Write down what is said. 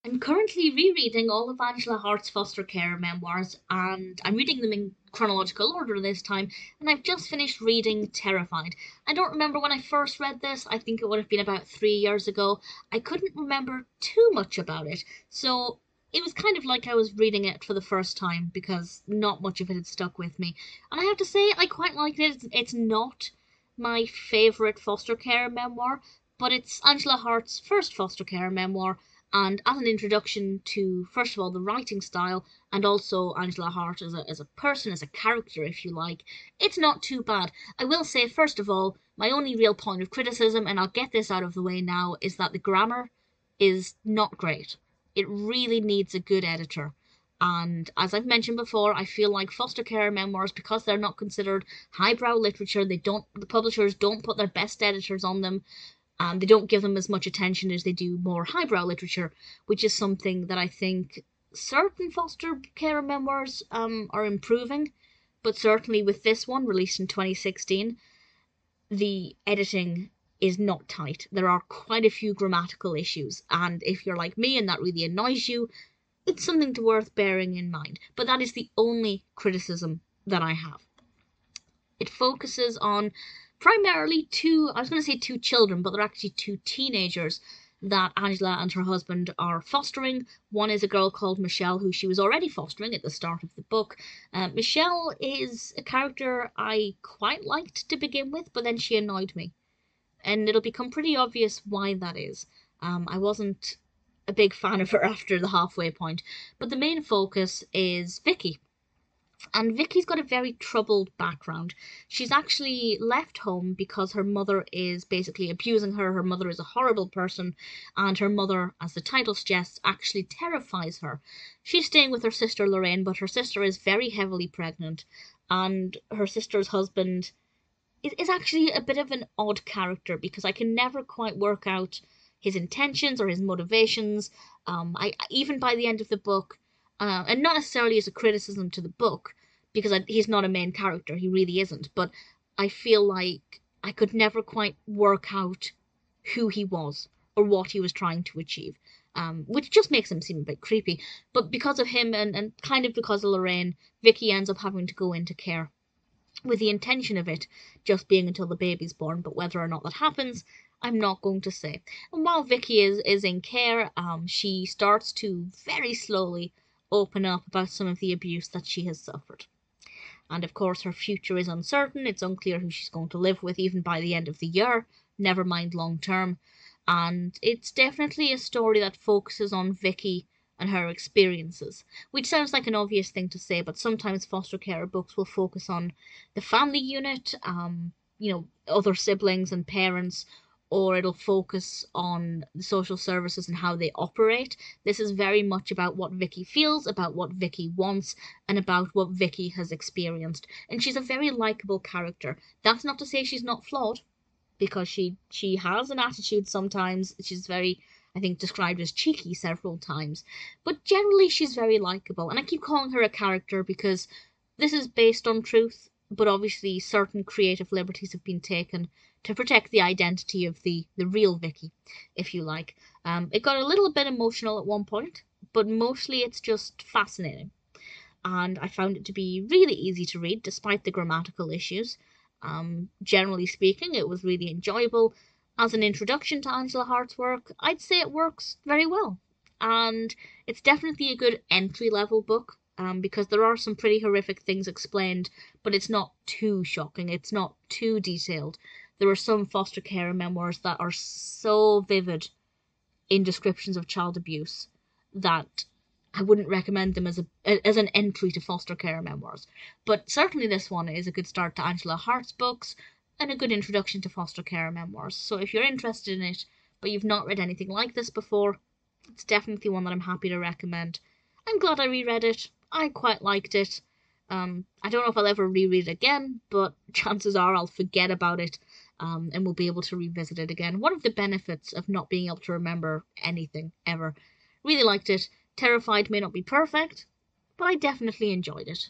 I'm currently rereading all of Angela Hart's foster care memoirs, and I'm reading them in chronological order this time, and I've just finished reading Terrified. I don't remember when I first read this, I think it would have been about 3 years ago. I couldn't remember too much about it, so it was kind of like I was reading it for the first time because not much of it had stuck with me. And I have to say, I quite liked it. It's not my favourite foster care memoir, but it's Angela Hart's first foster care memoir, and as an introduction to, first of all, the writing style and also Angela Hart as a person, as a character, if you like, it's not too bad. I will say, first of all, my only real point of criticism, and I'll get this out of the way now, is that the grammar is not great. It really needs a good editor. And as I've mentioned before, I feel like foster care memoirs, because they're not considered highbrow literature, the publishers don't put their best editors on them, and they don't give them as much attention as they do more highbrow literature, which is something that I think certain foster care memoirs are improving. But certainly with this one, released in 2016, the editing is not tight. There are quite a few grammatical issues, and if you're like me and that really annoys you, it's something to worth bearing in mind. But that is the only criticism that I have. It focuses on primarily I was going to say two children, but they're actually two teenagers that Angela and her husband are fostering. One is a girl called Michelle, who she was already fostering at the start of the book. Michelle is a character I quite liked to begin with, but then she annoyed me. And it'll become pretty obvious why that is. I wasn't a big fan of her after the halfway point. But the main focus is Vicky, and Vicky's got a very troubled background. She's actually left home because her mother is basically abusing her. Her mother is a horrible person, and her mother, as the title suggests, actually terrifies her. She's staying with her sister Lorraine, but her sister is very heavily pregnant, and her sister's husband is actually a bit of an odd character because I can never quite work out his intentions or his motivations. I even by the end of the book, and not necessarily as a criticism to the book, because he's not a main character, he really isn't, but I feel like I could never quite work out who he was or what he was trying to achieve, which just makes him seem a bit creepy. But because of him and kind of because of Lorraine, Vicky ends up having to go into care, with the intention of it just being until the baby's born, but whether or not that happens, I'm not going to say. And while Vicky is in care, she starts to very slowly open up about some of the abuse that she has suffered. And of course, her future is uncertain. It's unclear who she's going to live with even by the end of the year, never mind long term. And it's definitely a story that focuses on Vicky and her experiences, which sounds like an obvious thing to say, but sometimes foster care books will focus on the family unit, other siblings and parents, or it'll focus on the social services and how they operate. This is very much about what Vicky feels, about what Vicky wants, and about what Vicky has experienced. And she's a very likable character. That's not to say she's not flawed, because she has an attitude sometimes. She's very, I think, described as cheeky several times. But generally she's very likable. And I keep calling her a character because this is based on truth, but obviously certain creative liberties have been taken to protect the identity of the real Vicky, if you like. It got a little bit emotional at one point, but mostly it's just fascinating. And I found it to be really easy to read despite the grammatical issues. Generally speaking, it was really enjoyable. As an introduction to Angela Hart's work, I'd say it works very well. And it's definitely a good entry level book, because there are some pretty horrific things explained, but it's not too shocking, it's not too detailed. There are some foster care memoirs that are so vivid in descriptions of child abuse that I wouldn't recommend them as an entry to foster care memoirs. But certainly this one is a good start to Angela Hart's books and a good introduction to foster care memoirs. So if you're interested in it, but you've not read anything like this before, it's definitely one that I'm happy to recommend. I'm glad I reread it. I quite liked it. I don't know if I'll ever reread it again, but chances are I'll forget about it, and we'll be able to revisit it again. One of the benefits of not being able to remember anything ever. Really liked it. Terrified may not be perfect, but I definitely enjoyed it.